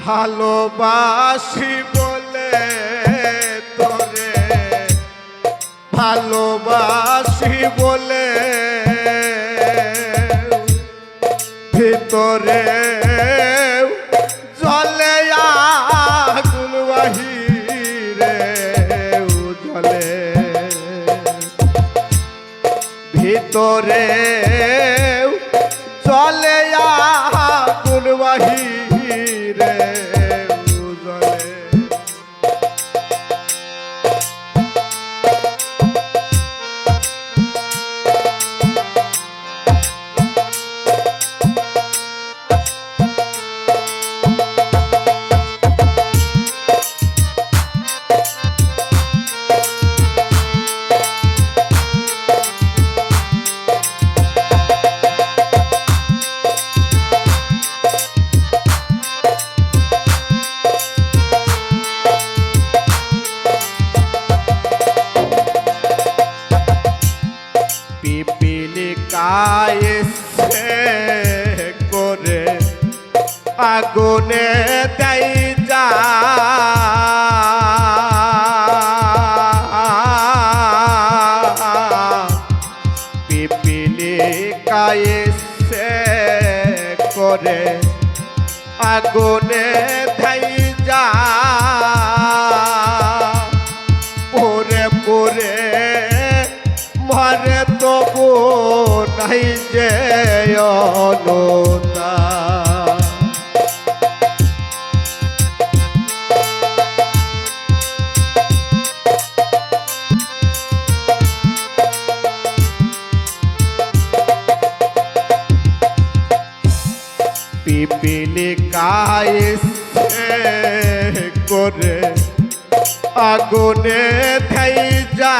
ভালোবাসি বলে তোরে, ভালোবাসি বলে ভিতরে জলে আগুন বাহিরে জলে, ভিতরে জলে আগুন বাহিরে জলে। কায়েসে করে আগুনে দেই যা, পিপিলি কায়েসে করে আগুনে দেই যা, পরে পরে মরে তবু নাই যে অনুতা। পিপিলি কায়েসে করে আগুনে দেই যা,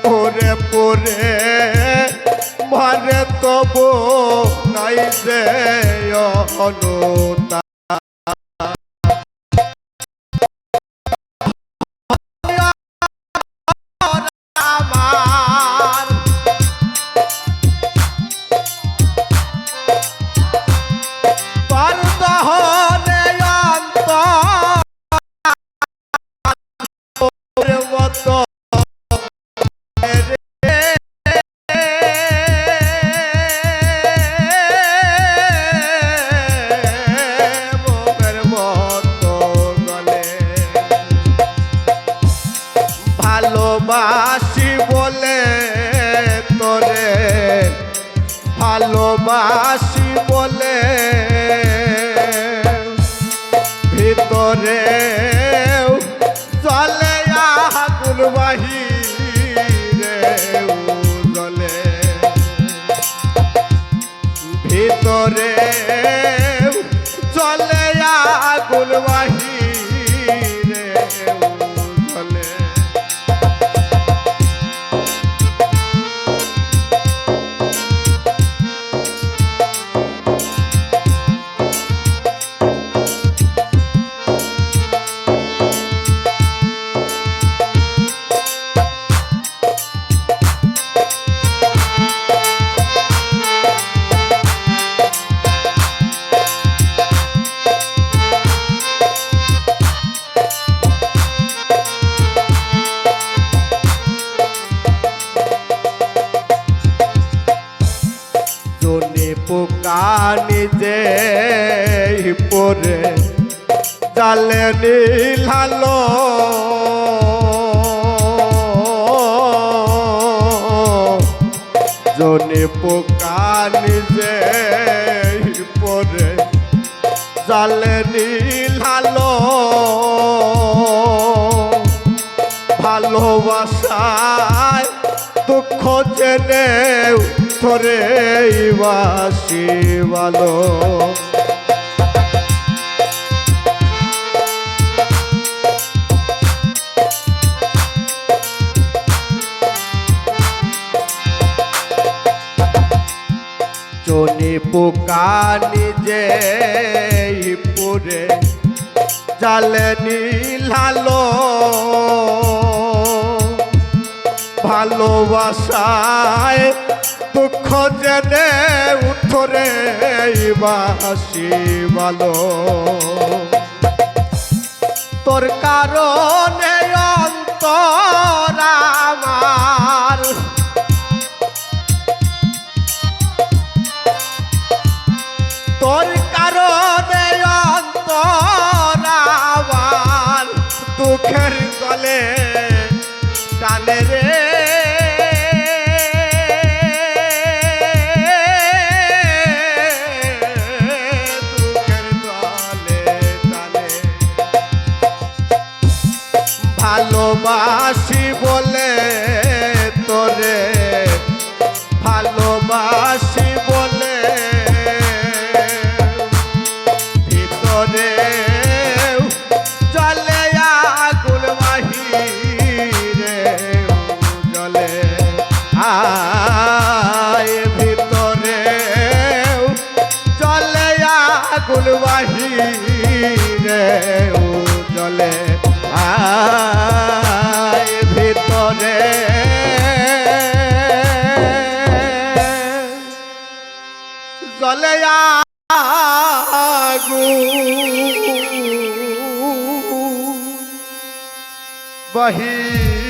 পরে পরে মরে তবু নাই যে অনুতা। আমার তোর দহনে অন্তর মতো ভালোবাসি বলে তোরে, ভালোবাসি বলে ভিতরে জলে আগুন বাহিরে জলে, ভিতরে জলে আগুন বাহিরে জলে। পোকা নিজে পরে জালে নীলালো, জনে পোকা নিজে পরে জালে নীলালো, ভালোবাসায় দুঃখ জেনে তোরে বাসি ভালো। জনি পোকা নিজে পুরে জালে নীলালো, ভালোবাসায় দুঃখ জেনে উঠরে বাসি ভালো তোর কারণে অন্তর আমার তোর কারণে অন্তর আমার দুঃখের গলে টানে রে দুঃখের গলে টানে ভালোবাসি বলে তোরে ভালোবাসি বলে ভিতরে জলে আগুন বাহিরে জলে আয় ভিতরে জলে আগুন বাহিরে জলে আয় ভিতরে জলে আগুন বাহিরে